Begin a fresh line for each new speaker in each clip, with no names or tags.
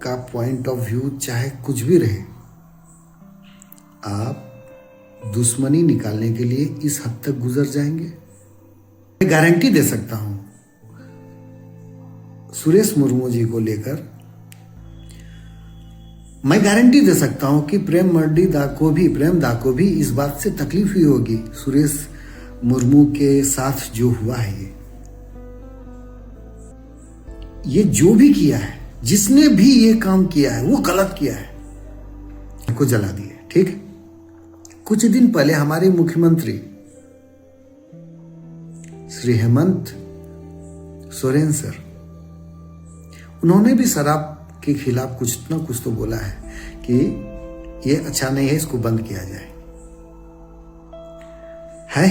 का point of view चाहे कुछ भी रहे, आप दुश्मनी निकालने के लिए इस हद तक गुजर जाएंगे। मैं गारंटी दे सकता हूं सुरेश मुर्मू जी को लेकर, मैं गारंटी दे सकता हूं कि प्रेम दा को भी इस बात से तकलीफ हुई होगी सुरेश मुर्मू के साथ जो हुआ है। ये जो भी किया है, जिसने भी ये काम किया है वो गलत किया है, को जला दिए। ठीक है, कुछ दिन पहले हमारे मुख्यमंत्री श्री हेमंत सोरेन सर, उन्होंने भी शराब के खिलाफ कुछ ना कुछ तो बोला है कि ये अच्छा नहीं है, इसको बंद किया जाए। है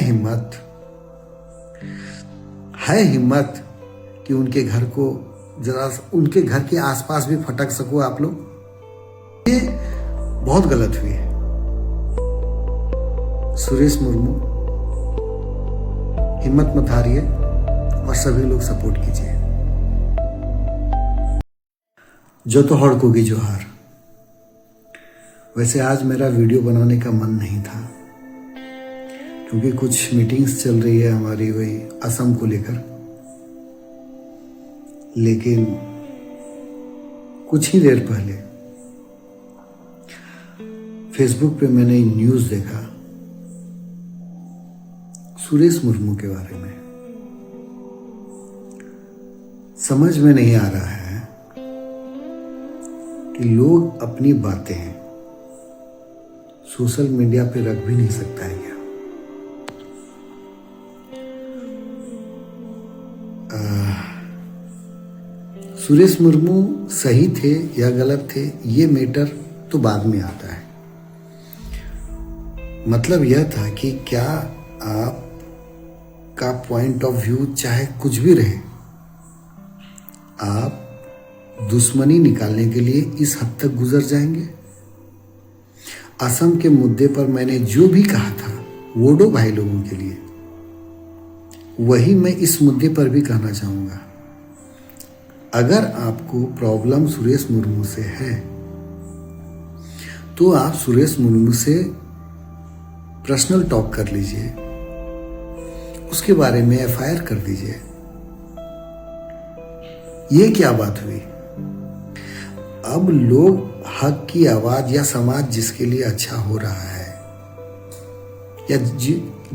हिम्मत कि उनके घर को जरा, उनके घर के आसपास भी फटक सको आप लोग। ये बहुत गलत हुई है। सुरेश मुर्मू, हिम्मत मत हारिए और सभी लोग सपोर्ट कीजिए। जो तो हड़कोगी जोहार। वैसे आज मेरा वीडियो बनाने का मन नहीं था, क्योंकि कुछ मीटिंग्स चल रही है हमारी वही असम को लेकर, लेकिन कुछ ही देर पहले फेसबुक पे मैंने न्यूज़ देखा सुरेश मुर्मू के बारे में। समझ में नहीं आ रहा है कि लोग अपनी बातें सोशल मीडिया पे रख भी नहीं सकता है क्या? सुरेश मुर्मू सही थे या गलत थे, ये मैटर तो बाद में आता है। मतलब यह था कि क्या आप का पॉइंट ऑफ व्यू चाहे कुछ भी रहे, आप दुश्मनी निकालने के लिए इस हद तक गुजर जाएंगे। असम के मुद्दे पर मैंने जो भी कहा था वोडो भाई लोगों के लिए, वही मैं इस मुद्दे पर भी कहना चाहूंगा। अगर आपको प्रॉब्लम सुरेश मुर्मू से है तो आप सुरेश मुर्मू से पर्सनल टॉक कर लीजिए, उसके बारे में एफआईआर कर दीजिए। ये क्या बात हुई? अब लोग हक की आवाज या समाज जिसके लिए अच्छा हो रहा है या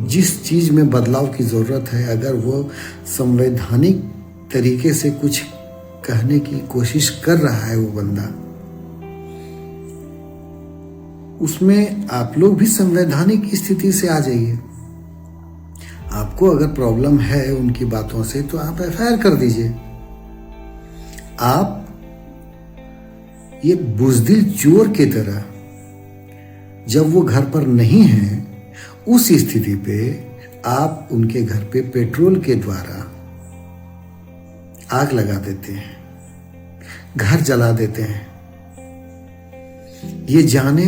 जिस चीज में बदलाव की जरूरत है, अगर वो संवैधानिक तरीके से कुछ कहने की कोशिश कर रहा है वो बंदा, उसमें आप लोग भी संवैधानिक स्थिति से आ जाइए। आपको अगर प्रॉब्लम है उनकी बातों से तो आप एफआईआर कर दीजिए। आप ये बुजदिल चोर की तरह जब वो घर पर नहीं है, उस स्थिति पे आप उनके घर पे पेट्रोल के द्वारा आग लगा देते हैं, घर जला देते हैं, ये जाने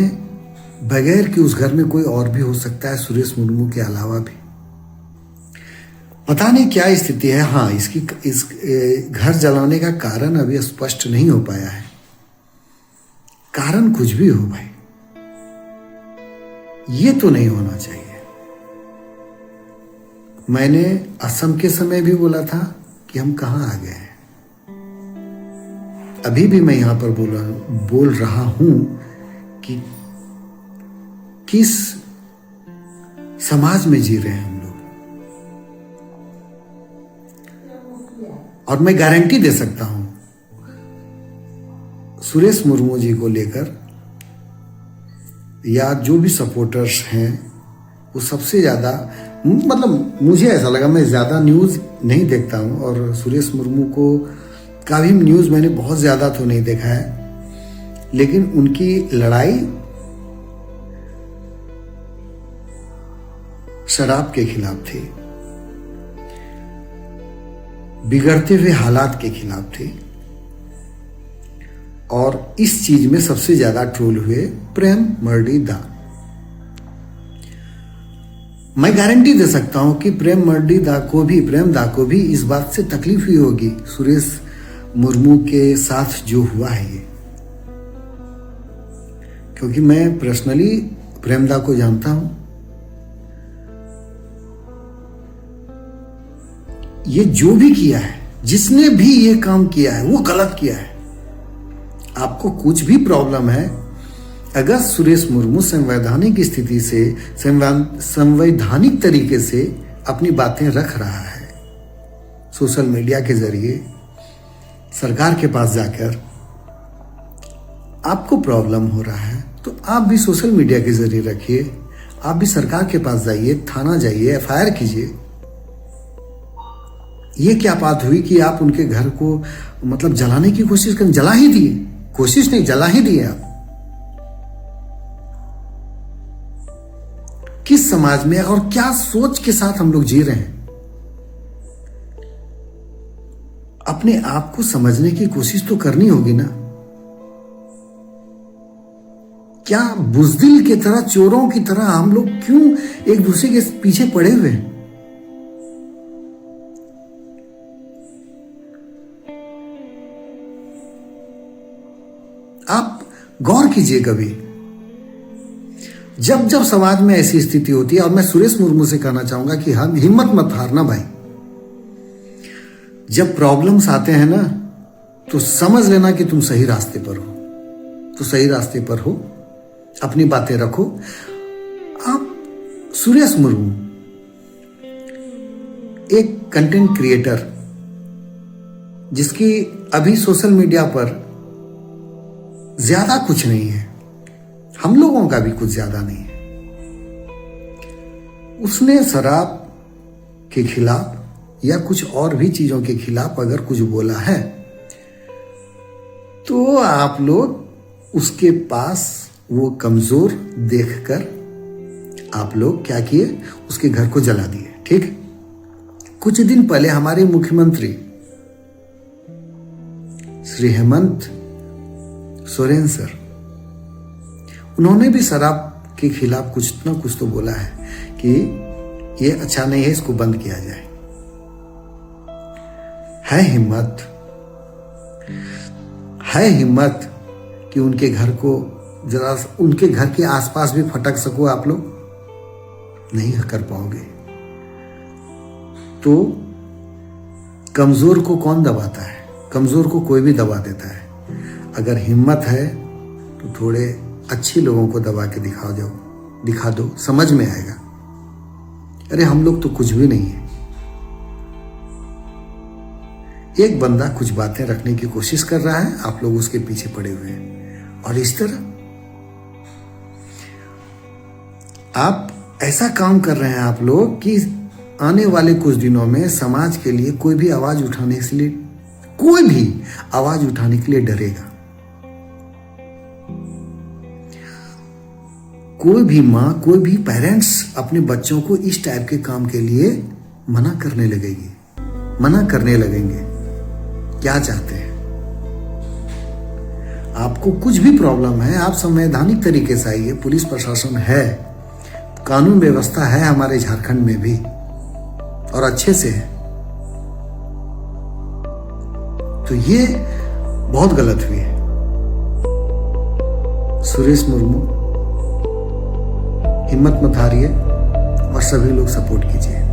बगैर कि उस घर में कोई और भी हो सकता है सुरेश मुर्मू के अलावा भी। पता नहीं क्या स्थिति है। हाँ, इस घर जलाने का कारण अभी स्पष्ट नहीं हो पाया है। कारण कुछ भी हो भाई, ये तो नहीं होना चाहिए। मैंने असम के समय भी बोला था कि हम कहां आ गए हैं। अभी भी मैं यहां पर बोल रहा हूं कि किस समाज में जी रहे हैं हम लोग। और मैं गारंटी दे सकता हूं सुरेश मुर्मू जी को लेकर, या जो भी सपोर्टर्स हैं, वो सबसे ज्यादा, मतलब मुझे ऐसा लगा, मैं ज्यादा न्यूज नहीं देखता हूं और सुरेश मुर्मू को का भी न्यूज मैंने बहुत ज्यादा तो नहीं देखा है, लेकिन उनकी लड़ाई शराब के खिलाफ थी, बिगड़ते हुए हालात के खिलाफ थी, और इस चीज में सबसे ज्यादा ट्रोल हुए प्रेम दा। मैं गारंटी दे सकता हूं कि प्रेम दा को भी इस बात से तकलीफ हुई होगी सुरेश मुर्मू के साथ जो हुआ है ये। क्योंकि मैं पर्सनली प्रेमदा को जानता हूं। ये जो भी किया है, जिसने भी ये काम किया है वो गलत किया है। आपको कुछ भी प्रॉब्लम है, अगर सुरेश मुर्मू संवैधानिक स्थिति से, संवैधानिक तरीके से अपनी बातें रख रहा है, सोशल मीडिया के जरिए सरकार के पास जाकर आपको प्रॉब्लम हो रहा है, तो आप भी सोशल मीडिया के जरिए रखिए। आप भी सरकार के पास जाइए, थाना जाइए, FIR कीजिए। ये क्या बात हुई कि आप उनके घर को मतलब जलाने की कोशिश कर, जला ही दिए, कोशिश नहीं, जला ही दिए आप। किस समाज में और क्या सोच के साथ हम लोग जी रहे हैं? अपने आप को समझने की कोशिश तो करनी होगी ना। क्या बुजदिल की तरह, चोरों की तरह हम लोग क्यों एक दूसरे के पीछे पड़े हुए हैं? आप गौर कीजिए कभी, जब जब समाज में ऐसी स्थिति होती है, और मैं सुरेश मुर्मू से कहना चाहूंगा कि हम हिम्मत मत हारना भाई। जब प्रॉब्लम्स आते हैं ना, तो समझ लेना कि तुम सही रास्ते पर हो, तो सही रास्ते पर हो, अपनी बातें रखो। आप सुरेश मुर्मू एक कंटेंट क्रिएटर, जिसकी अभी सोशल मीडिया पर ज्यादा कुछ नहीं है, हम लोगों का भी कुछ ज्यादा नहीं है, उसने शराब के खिलाफ या कुछ और भी चीजों के खिलाफ अगर कुछ बोला है, तो आप लोग उसके पास वो कमजोर देखकर आप लोग क्या किए, उसके घर को जला दिए। ठीक, कुछ दिन पहले हमारे मुख्यमंत्री श्री हेमंत सोरेन सर, उन्होंने भी शराब के खिलाफ कुछ ना कुछ तो बोला है कि ये अच्छा नहीं है, इसको बंद किया जाए। है हिम्मत कि उनके घर को जरा, उनके घर के आसपास भी फटक सको आप लोग? नहीं कर पाओगे। तो कमजोर को कौन दबाता है? कमजोर को कोई भी दबा देता है। अगर हिम्मत है तो थोड़े अच्छे लोगों को दबा के दिखा दो, समझ में आएगा। अरे हम लोग तो कुछ भी नहीं है। एक बंदा कुछ बातें रखने की कोशिश कर रहा है, आप लोग उसके पीछे पड़े हुए हैं, और इस तरह आप ऐसा काम कर रहे हैं आप लोग कि आने वाले कुछ दिनों में समाज के लिए कोई भी आवाज उठाने के लिए डरेगा। कोई भी माँ, कोई भी पेरेंट्स अपने बच्चों को इस टाइप के काम के लिए मना करने लगेंगे। क्या चाहते हैं? आपको कुछ भी प्रॉब्लम है, आप संवैधानिक तरीके से आइए। पुलिस प्रशासन है, कानून व्यवस्था है हमारे झारखंड में भी, और अच्छे से है। तो ये बहुत गलत हुई है। सुरेश मुर्मू, हिम्मत मत हारिए और सभी लोग सपोर्ट कीजिए।